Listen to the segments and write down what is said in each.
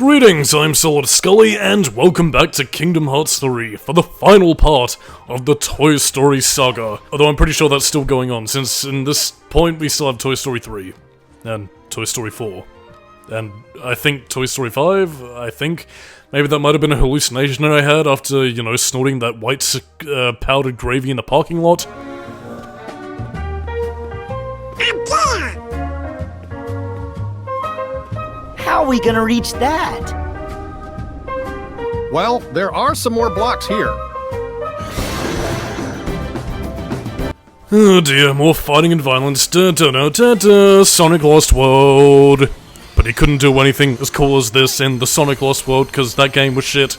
Greetings, I'm Solidus-Skully, and welcome back to Kingdom Hearts 3 for the final part of the Toy Story saga. Although I'm pretty sure that's still going on, since in this point we still have Toy Story 3, and Toy Story 4, and I think Toy Story 5, I think. Maybe that might have been a hallucination I had after, you know, snorting that white powdered gravy in the parking lot. How are we gonna reach that? Well, there are some more blocks here. Oh dear, more fighting and violence. Sonic Lost World. But he couldn't do anything as cool as this in the Sonic Lost World because that game was shit.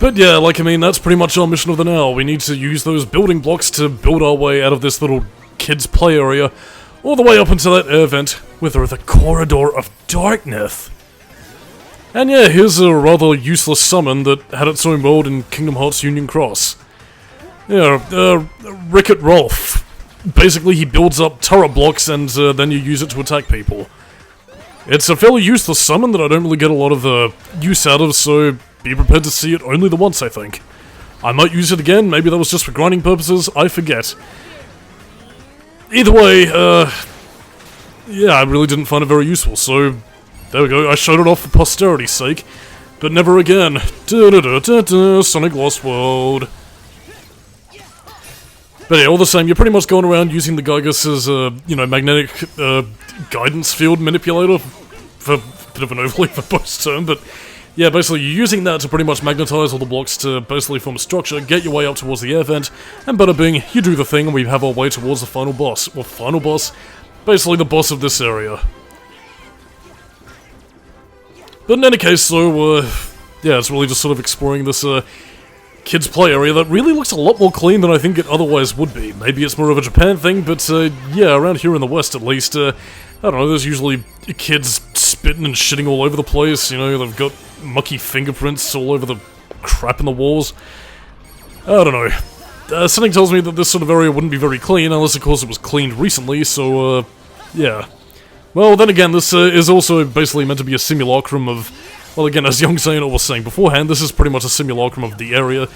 But yeah, that's pretty much our mission of the now. We need to use those building blocks to build our way out of this little kids' play area all the way up into that air vent with the Corridor of Darkness. And yeah, here's a rather useless summon that had its own world in Kingdom Hearts Union Cross. Yeah, Wreck-It Ralph. Basically, he builds up turret blocks and then you use it to attack people. It's a fairly useless summon that I don't really get a lot of use out of, so be prepared to see it only the once, I think. I might use it again, maybe that was just for grinding purposes, I forget. Either way, yeah, I really didn't find it very useful, so there we go, I showed it off for posterity's sake, but never again. Sonic Lost World. But yeah, all the same, you're pretty much going around using the Gygus as a, magnetic guidance field manipulator, for a bit of an overly verbose term, but yeah, basically you're using that to pretty much magnetize all the blocks to basically form a structure, get your way up towards the air vent, and bada bing, you do the thing and we have our way towards the final boss. Well, final boss? Basically the boss of this area. But in any case, so, yeah, it's really just sort of exploring this, kids' play area that really looks a lot more clean than I think it otherwise would be. Maybe it's more of a Japan thing, but, yeah, around here in the West at least, I don't know, there's usually kids spitting and shitting all over the place, they've got mucky fingerprints all over the crap in the walls. I don't know. Something tells me that this sort of area wouldn't be very clean, unless of course it was cleaned recently, so, yeah. Well, then again, this is also basically meant to be a simulacrum of, well again, as young Xehanort was saying beforehand, this is pretty much a simulacrum of the area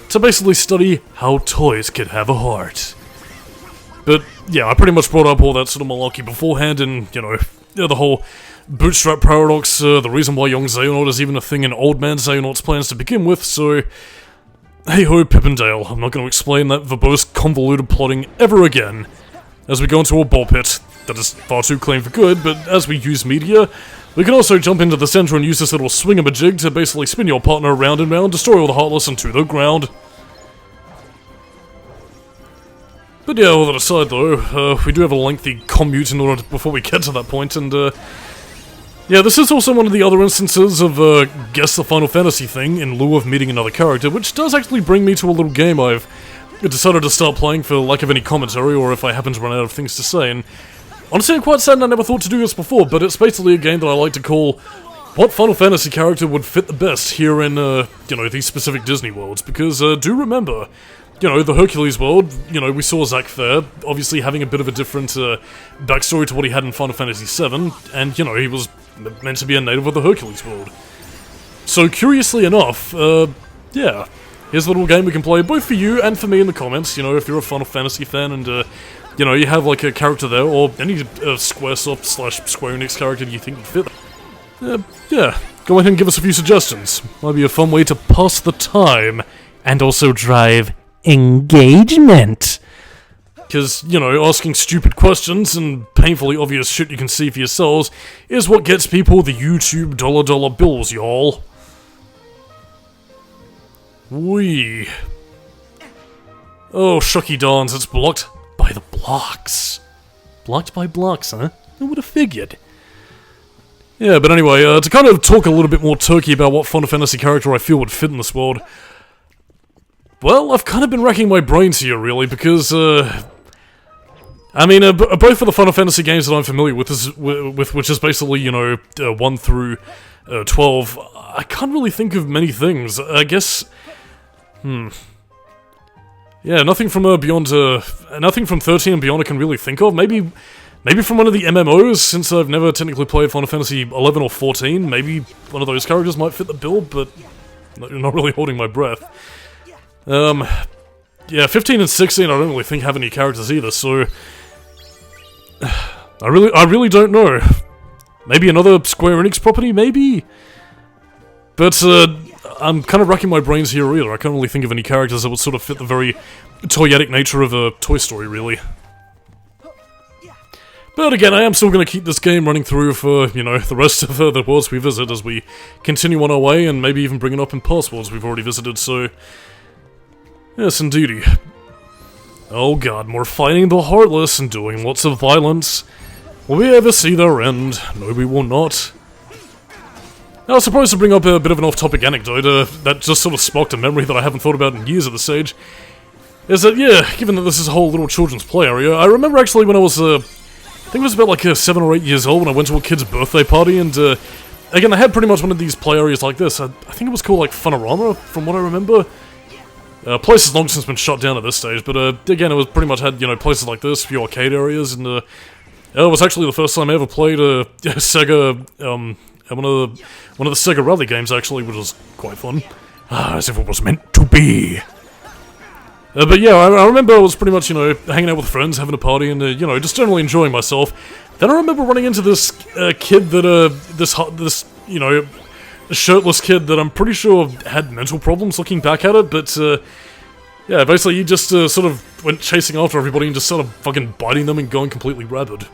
to basically study how toys can have a heart. But, yeah, I pretty much brought up all that sort of malarkey beforehand, and, the whole bootstrap paradox, the reason why young Xehanort is even a thing in old man Xehanort's plans to begin with, so hey-ho, Pip and Dale, I'm not going to explain that verbose, convoluted plotting ever again, as we go into a ball pit that is far too clean for good, but as we use media, we can also jump into the center and use this little swingamajig to basically spin your partner around and round, destroy all the Heartless and to the ground. But yeah, all that aside though, we do have a lengthy commute in order before we get to that point, and yeah, this is also one of the other instances of guess the Final Fantasy thing in lieu of meeting another character, which does actually bring me to a little game I've decided to start playing for lack of any commentary, or if I happen to run out of things to say, and honestly I'm quite sad I never thought to do this before, but it's basically a game that I like to call what Final Fantasy character would fit the best here in, these specific Disney worlds, because do remember, the Hercules world, we saw Zack there, obviously having a bit of a different backstory to what he had in Final Fantasy VII, and, he was meant to be a native of the Hercules world. So, curiously enough, yeah, here's a little game we can play, both for you and for me in the comments, if you're a Final Fantasy fan and, you have, like, a character there, or any Squaresoft/Square Enix character you think would fit. Yeah, go ahead and give us a few suggestions. Might be a fun way to pass the time, and also drive engagement. Because, asking stupid questions and painfully obvious shit you can see for yourselves is what gets people the YouTube dollar bills, y'all. Whee. Oh, shucky darns, it's blocked by the blocks. Blocked by blocks, huh? Who would have figured? Yeah, but anyway, to kind of talk a little bit more turkey about what Final Fantasy character I feel would fit in this world, well, I've kind of been racking my brains here, really, because, both for the Final Fantasy games that I'm familiar with, which is basically, 1 through 12, I can't really think of many things. I guess, yeah, nothing from beyond, nothing from 13 and beyond I can really think of. Maybe Maybe from one of the MMOs, since I've never technically played Final Fantasy 11 or 14, maybe one of those characters might fit the bill, but not really holding my breath. Yeah, 15 and 16 I don't really think have any characters either, so... I really don't know. Maybe another Square Enix property, maybe? But, I'm kind of racking my brains here either. I can't really think of any characters that would sort of fit the very toyetic nature of a Toy Story, really. But again, I am still going to keep this game running through for, you know, the rest of the worlds we visit as we continue on our way, and maybe even bring it up in past worlds we've already visited, so... Yes, indeedy. Oh god, more fighting the Heartless and doing lots of violence. Will we ever see their end? No, we will not. Now, I was supposed to bring up a bit of an off-topic anecdote that just sort of sparked a memory that I haven't thought about in years at this stage. Is that, yeah, given that this is a whole little children's play area, I remember actually when I was, I think it was about like 7 or 8 years old when I went to a kid's birthday party, and again, I had pretty much one of these play areas like this. I think it was called like Funorama, from what I remember. Place has long since been shut down at this stage, but again, it was pretty much had, you know, places like this, a few arcade areas, and it was actually the first time I ever played Sega, one of the Sega Rally games actually, which was quite fun. As if it was meant to be. But yeah, I remember I was pretty much, you know, hanging out with friends, having a party, and you know, just generally enjoying myself. Then I remember running into this kid that this you know, shirtless kid that I'm pretty sure had mental problems looking back at it, but yeah, basically he just sort of went chasing after everybody and just sort of fucking biting them and going completely rabid.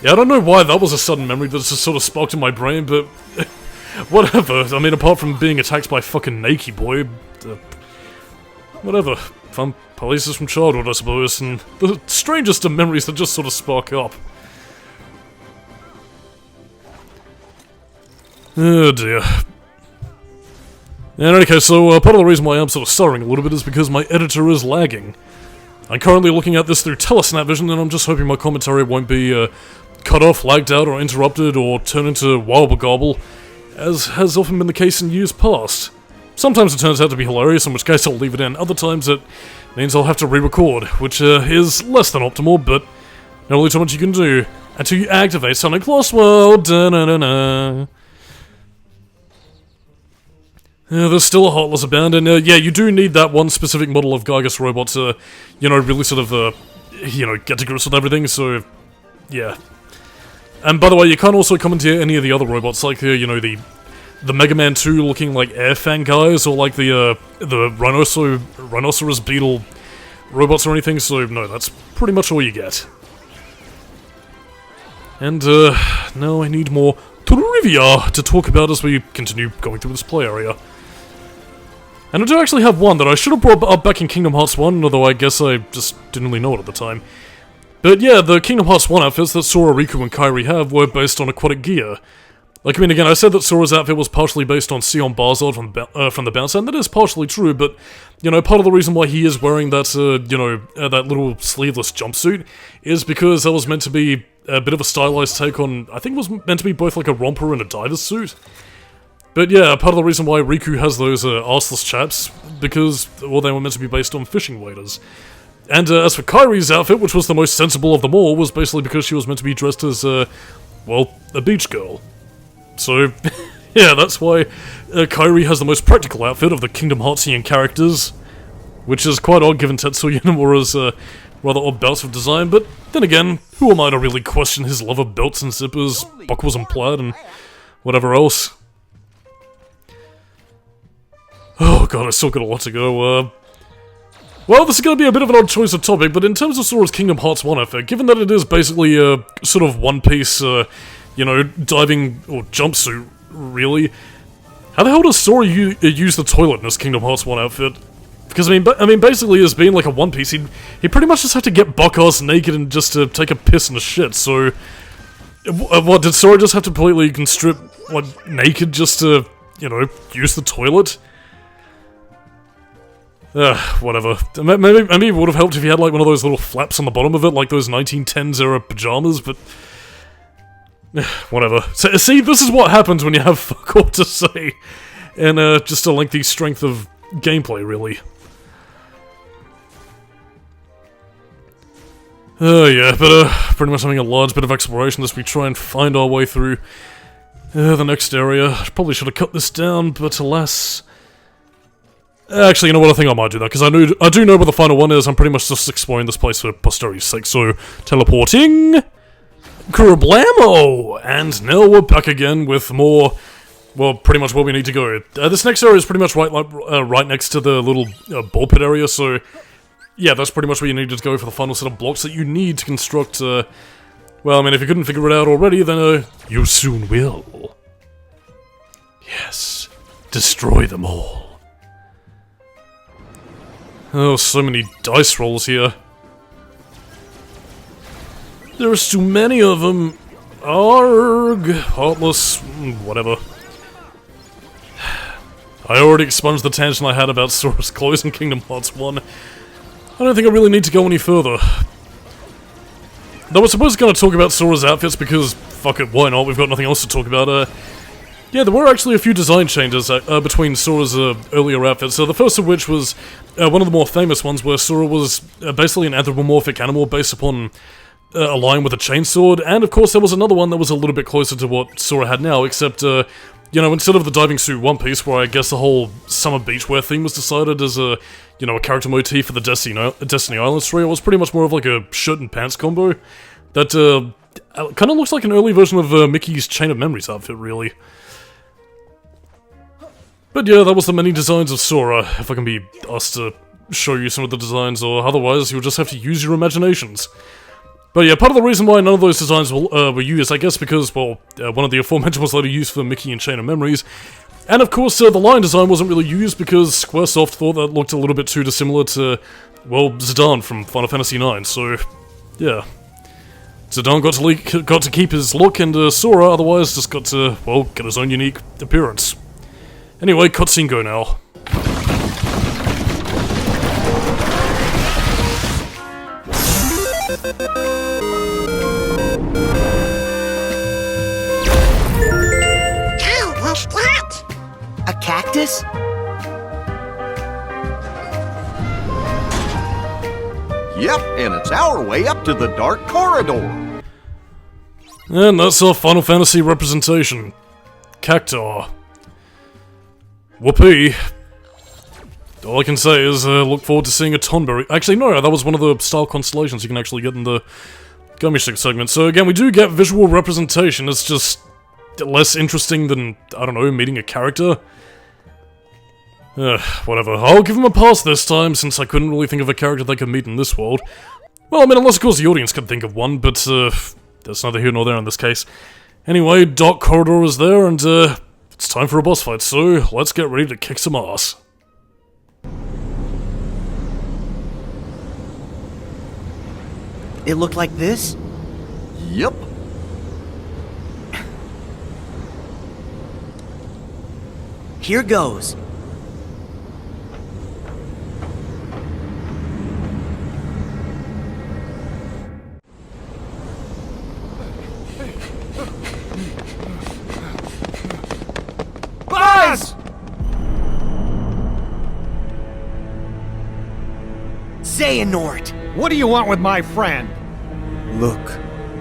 Yeah, I don't know why that was a sudden memory that just sort of sparked in my brain, but whatever. I mean, apart from being attacked by fucking Nakey Boy, whatever. Fun places from childhood, I suppose, and the strangest of memories that just sort of spark up. Oh dear. In any case, so part of the reason why I'm sort of stuttering a little bit is because my editor is lagging. I'm currently looking at this through Telesnap Vision, and I'm just hoping my commentary won't be cut off, lagged out, or interrupted, or turn into wobble-gobble, as has often been the case in years past. Sometimes it turns out to be hilarious, in which case I'll leave it in. Other times it means I'll have to re-record, which is less than optimal, but not really too much you can do until you activate Sonic Lost World. Da-na-na-na. There's still a Heartless abound, and yeah, you do need that one specific model of Gygus robot to, you know, really sort of, you know, get to grips with everything, so, yeah. And by the way, you can't also commandeer any of the other robots, like, you know, the Mega Man 2 looking like Air Fang guys, or like the Rhinoceros Beetle robots or anything, so no, that's pretty much all you get. And, now I need more trivia to talk about as we continue going through this play area. And I do actually have one that I should have brought up back in Kingdom Hearts 1, although I guess I just didn't really know it at the time. But yeah, the Kingdom Hearts 1 outfits that Sora, Riku, and Kairi have were based on aquatic gear. Like, I mean, again, I said that Sora's outfit was partially based on Sion Barzard from the Bounce, and that is partially true, but, you know, part of the reason why he is wearing that, you know, that little sleeveless jumpsuit is because that was meant to be a bit of a stylized take on, I think it was meant to be both like a romper and a diver's suit. But yeah, part of the reason why Riku has those arseless chaps, because, well, they were meant to be based on fishing waders. And as for Kairi's outfit, which was the most sensible of them all, was basically because she was meant to be dressed as, well, a beach girl. So, yeah, that's why Kairi has the most practical outfit of the Kingdom Heartsian characters, which is quite odd given Tetsuya Nomura's rather odd bouts of design, but then again, who am I to really question his love of belts and zippers, buckles and plaid, and whatever else? Oh god, I still got a lot to go. Well, this is going to be a bit of an odd choice of topic, but in terms of Sora's Kingdom Hearts 1 outfit, given that it is basically a sort of one-piece, you know, diving or jumpsuit, really, how the hell does Sora use the toilet in his Kingdom Hearts 1 outfit? Because, I mean, basically, as being like a one-piece, he'd pretty much just have to get buck-ass naked and just take a piss and a shit, so... what, did Sora just have to completely strip, like, naked just to, you know, use the toilet? Whatever. Maybe it would have helped if he had, like, one of those little flaps on the bottom of it, like those 1910s-era pajamas, but... whatever. So, see, this is what happens when you have fuck all to say, and just a lengthy strength of gameplay, really. Yeah, but pretty much having a large bit of exploration as we try and find our way through the next area. I probably should have cut this down, but alas... Actually, you know what, I think I might do that, because I do know where the final one is. I'm pretty much just exploring this place for posterity's sake, so... Teleporting... Kerblamo! And now we're back again with more... Well, pretty much where we need to go. This next area is pretty much right next to the little ball pit area, so... Yeah, that's pretty much where you need to go for the final set of blocks that you need to construct, well, I mean, if you couldn't figure it out already, then, you soon will. Yes. Destroy them all. Oh, so many dice rolls here. There's too many of them. Arg. Heartless. Whatever. I already expunged the tangent I had about Sora's clothes in Kingdom Hearts 1. I don't think I really need to go any further. Though we're supposed to kind of talk about Sora's outfits because, fuck it, why not? We've got nothing else to talk about. Yeah, there were actually a few design changes between Sora's earlier outfits. So the first of which was one of the more famous ones where Sora was basically an anthropomorphic animal based upon a lion with a chainsword. And of course there was another one that was a little bit closer to what Sora had now, except, you know, instead of the diving suit One Piece, where I guess the whole summer beachwear theme was decided as a, you know, a character motif for the Destiny Island story, it was pretty much more of like a shirt and pants combo that kind of looks like an early version of Mickey's Chain of Memories outfit, really. But yeah, that was the many designs of Sora, if I can be asked to show you some of the designs, or otherwise you'll just have to use your imaginations. But yeah, part of the reason why none of those designs were used, I guess because, well, one of the aforementioned was later used for Mickey and Chain of Memories. And of course, the lion design wasn't really used because Squaresoft thought that looked a little bit too dissimilar to, well, Zidane from Final Fantasy IX, so, yeah. Zidane got to keep his look, and Sora otherwise just got to, well, get his own unique appearance. Anyway, cutscene go now. A cactus? Yep, and it's our way up to the Dark Corridor. And that's our Final Fantasy representation. Cactuar. Whoopee. All I can say is, look forward to seeing a Tonberry. Actually, no, that was one of the style constellations you can actually get in the Gummy Stick segment. So again, we do get visual representation, it's just less interesting than, I don't know, meeting a character. Whatever. I'll give him a pass this time, since I couldn't really think of a character they could meet in this world. Well, I mean, unless of course the audience could think of one, but, that's neither here nor there in this case. Anyway, Dark Corridor is there, and, it's time for a boss fight, so let's get ready to kick some ass. It looked like this? Yep. Here goes. Buzz! Xehanort! What do you want with my friend? Look,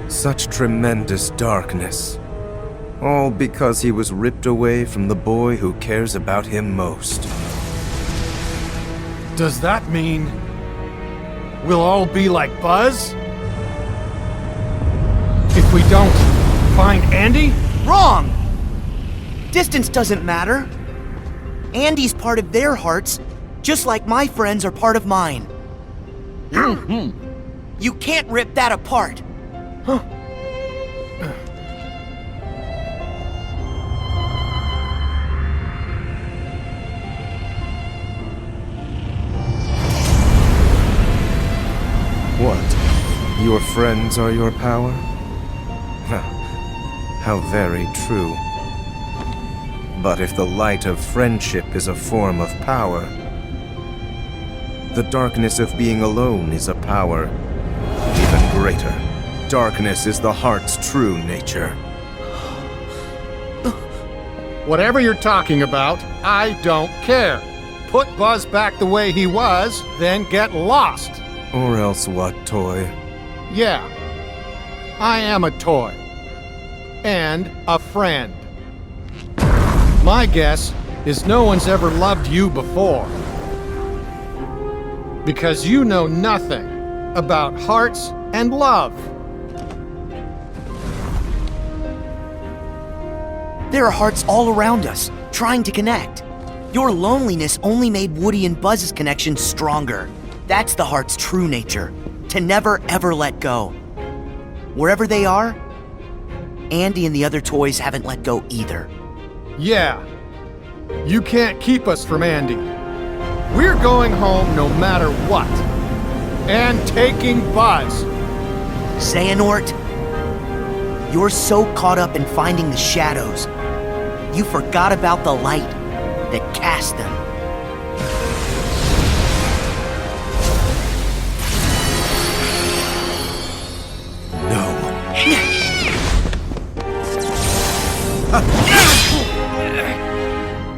such tremendous darkness. All because he was ripped away from the boy who cares about him most. Does that mean we'll all be like Buzz? If we don't find Andy? Wrong! Distance doesn't matter. Andy's part of their hearts, just like my friends are part of mine. You can't rip that apart. What? Your friends are your power? How very true. But if the light of friendship is a form of power, the darkness of being alone is a power even greater. Darkness is the heart's true nature. Whatever you're talking about, I don't care. Put Buzz back the way he was, then get lost. Or else what, Toy? Yeah, I am a toy. And a friend. My guess is no one's ever loved you before. Because you know nothing about hearts and love. There are hearts all around us, trying to connect. Your loneliness only made Woody and Buzz's connection stronger. That's the heart's true nature, to never ever let go. Wherever they are, Andy and the other toys haven't let go either. Yeah, you can't keep us from Andy. We're going home no matter what. And taking Buzz. Xehanort, you're so caught up in finding the shadows, you forgot about the light that cast them.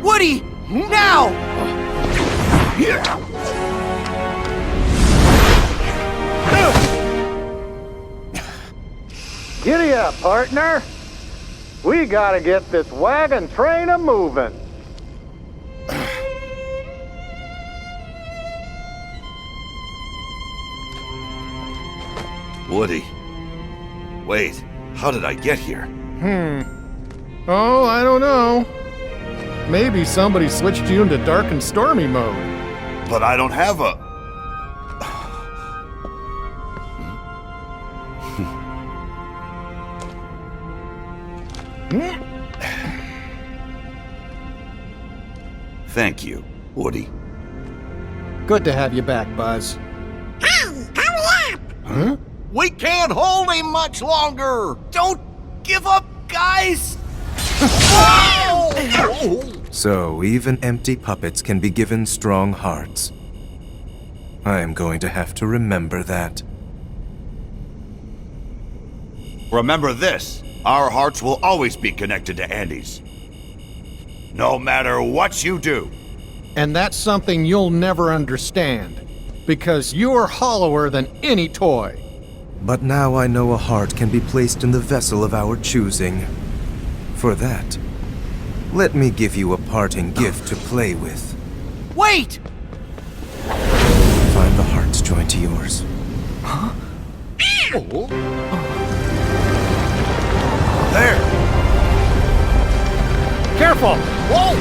Woody! Now! Giddy up, partner. We gotta get this wagon train a-moving. Woody. Wait, how did I get here? Oh, I don't know. Maybe somebody switched you into dark and stormy mode. But I don't have a... Thank you, Woody. Good to have you back, Buzz. Huh? We can't hold him much longer! Don't give up, guys! So, even empty puppets can be given strong hearts. I am going to have to remember that. Remember this, our hearts will always be connected to Andy's. No matter what you do. And that's something you'll never understand. Because you're hollower than any toy. But now I know a heart can be placed in the vessel of our choosing. For that, let me give you a parting gift to play with. Wait! Find the heart's joined to yours. There! Careful! Whoa!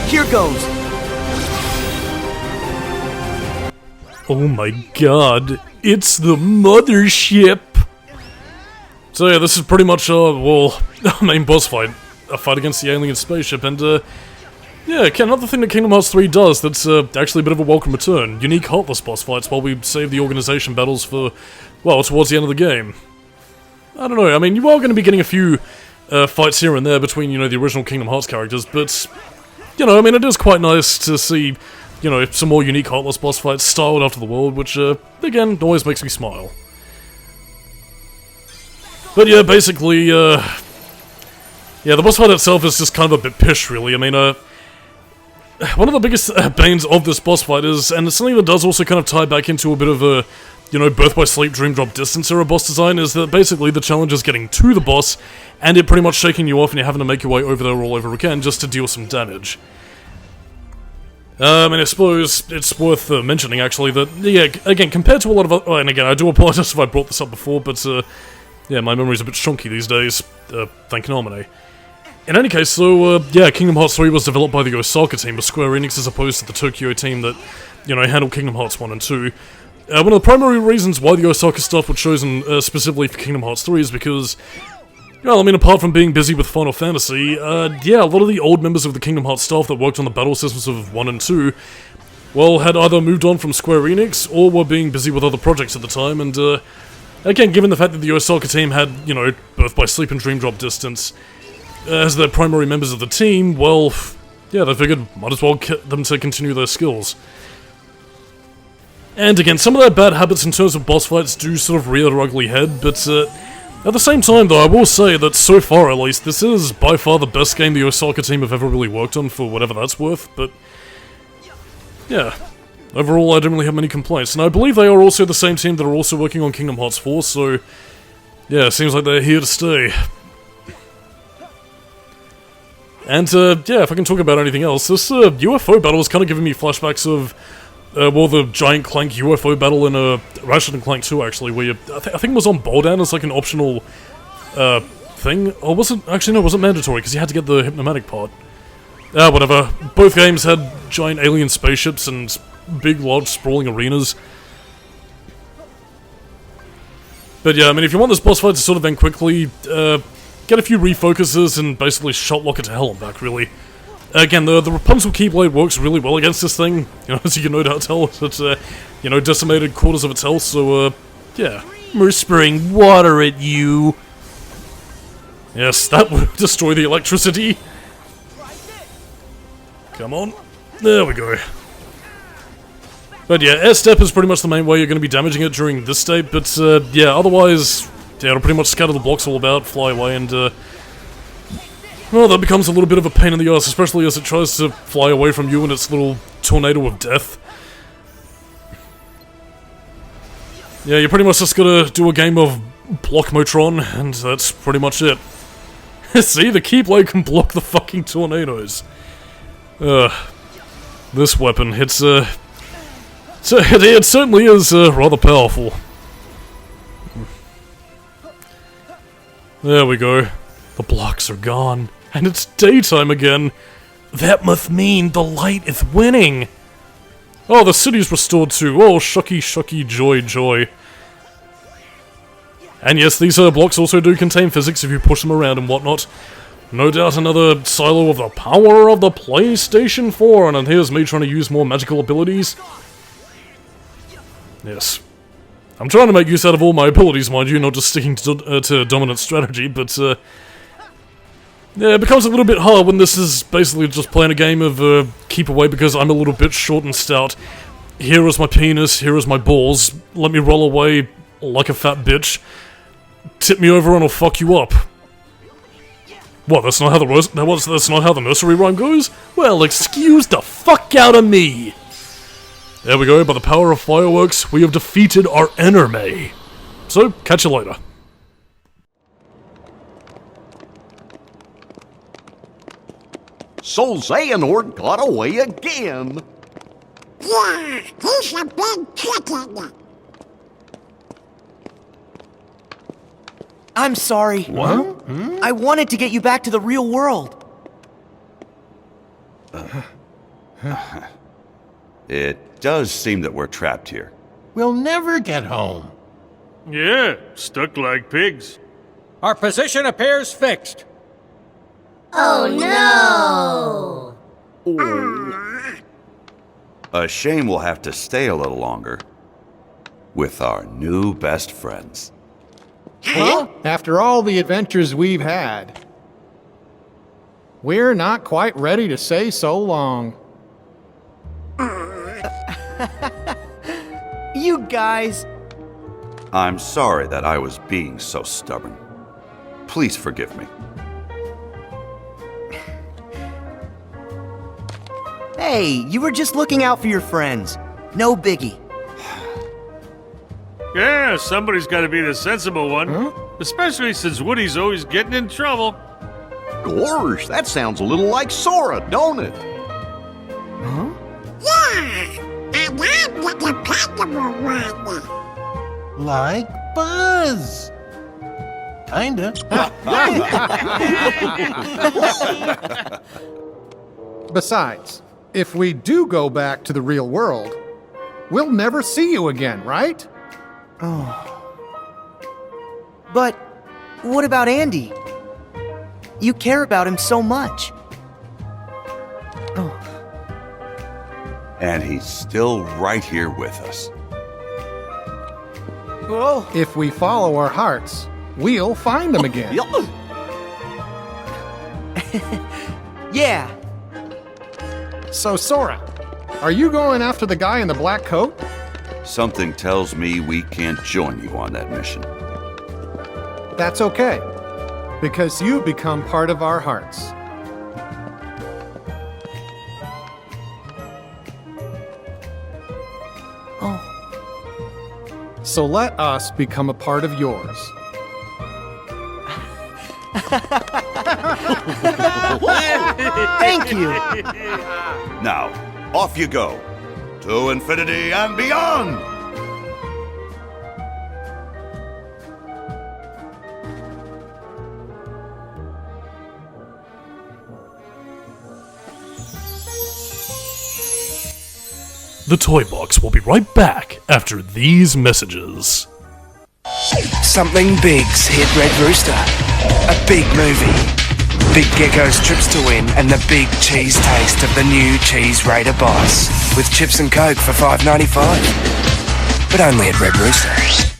Here goes! Oh my god, it's the mothership! So yeah, this is pretty much, well, our main boss fight. A fight against the alien spaceship, and, yeah, another thing that Kingdom Hearts 3 does that's, actually a bit of a welcome return. Unique heartless boss fights while we save the organization battles for, well, towards the end of the game. I don't know, I mean, you are going to be getting a few, fights here and there between, you know, the original Kingdom Hearts characters, but, you know, I mean, it is quite nice to see, you know, some more unique heartless boss fights styled after the world, which, again, always makes me smile. But yeah, basically, yeah, the boss fight itself is just kind of a bit pish, really. I mean, one of the biggest banes of this boss fight is, and it's something that does also kind of tie back into a bit of a, you know, Birth by Sleep, Dream Drop Distance era boss design, is that basically the challenge is getting to the boss, and it pretty much shaking you off and you're having to make your way over there all over again just to deal some damage. And I suppose it's worth mentioning, actually, that, yeah, again, compared to a lot of other, and again, I do apologize if I brought this up before, but, yeah, my memory's a bit chunky these days, thank Konami. In any case, so, yeah, Kingdom Hearts 3 was developed by the Osaka team of Square Enix as opposed to the Tokyo team that, you know, handled Kingdom Hearts 1 and 2. One of the primary reasons why the Osaka stuff was chosen specifically for Kingdom Hearts 3 is because, well, I mean, apart from being busy with Final Fantasy, yeah, a lot of the old members of the Kingdom Hearts staff that worked on the battle systems of 1 and 2, well, had either moved on from Square Enix or were being busy with other projects at the time, and, again, given the fact that the Osaka team had, you know, Birth by Sleep and Dream Drop Distance as their primary members of the team, well, yeah, they figured might as well get them to continue their skills. And again, some of their bad habits in terms of boss fights do sort of rear their ugly head, but at the same time, though, I will say that so far, at least, this is by far the best game the Osaka team have ever really worked on, for whatever that's worth, but yeah. Overall, I don't really have many complaints. And I believe they are also the same team that are also working on Kingdom Hearts 4, so... yeah, seems like they're here to stay. And, yeah, if I can talk about anything else, this UFO battle is kind of giving me flashbacks of, well, the Giant Clank UFO battle in Ratchet & Clank 2, actually, where you... I think it was on Boldan as, like, an optional, thing. Or was it... actually, no, it wasn't mandatory, because you had to get the Hypnomatic part. Whatever. Both games had giant alien spaceships and big, large, sprawling arenas. But yeah, I mean, if you want this boss fight to sort of end quickly, get a few refocuses and basically shot lock it to hell and back, really. Again, the Rapunzel Keyblade works really well against this thing, you know, as you can no doubt tell. It's, you know, decimated quarters of its health, so, yeah. We're spraying water at you. Yes, that would destroy the electricity. Come on. There we go. But yeah, air step is pretty much the main way you're going to be damaging it during this state, but yeah, otherwise, yeah, it'll pretty much scatter the blocks all about, fly away, and well, that becomes a little bit of a pain in the ass, especially as it tries to fly away from you in its little tornado of death. Yeah, you pretty much just gotta do a game of block Motron, and that's pretty much it. See, the Keyblade can block the fucking tornadoes. This weapon, it certainly is rather powerful. There we go. The blocks are gone, and it's daytime again. That must mean the light is winning. Oh, the city's restored too. Oh, shucky, shucky, joy, joy. And yes, these blocks also do contain physics if you push them around and whatnot. No doubt another silo of the power of the PlayStation 4, and then here's me trying to use more magical abilities. Yes. I'm trying to make use out of all my abilities, mind you, not just sticking to dominant strategy, but, yeah, it becomes a little bit hard when this is basically just playing a game of, keep away because I'm a little bit short and stout. Here is my penis, here is my balls, let me roll away like a fat bitch. Tip me over and I'll fuck you up. What, that's not how that's not how the nursery rhyme goes? Well, excuse the fuck out of me! There we go, by the power of fireworks, we have defeated our enemy. So, catch you later. So Xehanort got away again. Yeah, he's a big chicken. I'm sorry. What? I wanted to get you back to the real world. It does seem that we're trapped here. We'll never get home. Yeah, stuck like pigs. Our position appears fixed. Oh no! A shame we'll have to stay a little longer with our new best friends. Huh? After all the adventures we've had, we're not quite ready to say so long. You guys. I'm sorry that I was being so stubborn. Please forgive me. Hey, you were just looking out for your friends. No biggie. Yeah, somebody's got to be the sensible one. Especially since Woody's always getting in trouble. Gosh, that sounds a little like Sora, don't it? Yeah, and I'm the dependable one. Like Buzz. Kinda. Besides, if we do go back to the real world, we'll never see you again, right? But what about Andy? You care about him so much. And he's still right here with us. Whoa. If we follow our hearts, we'll find them again. Yeah. So, Sora, are you going after the guy in the black coat? Something tells me we can't join you on that mission. That's okay, because you become part of our hearts. So let us become a part of yours. Thank you! Now, off you go. To infinity and beyond! The Toy Box will be right back after these messages. Something big's hit Red Rooster. A big movie. Big Gecko's trips to win and the big cheese taste of the new Cheese Raider Boss. With chips and Coke for $5.95. But only at Red Rooster.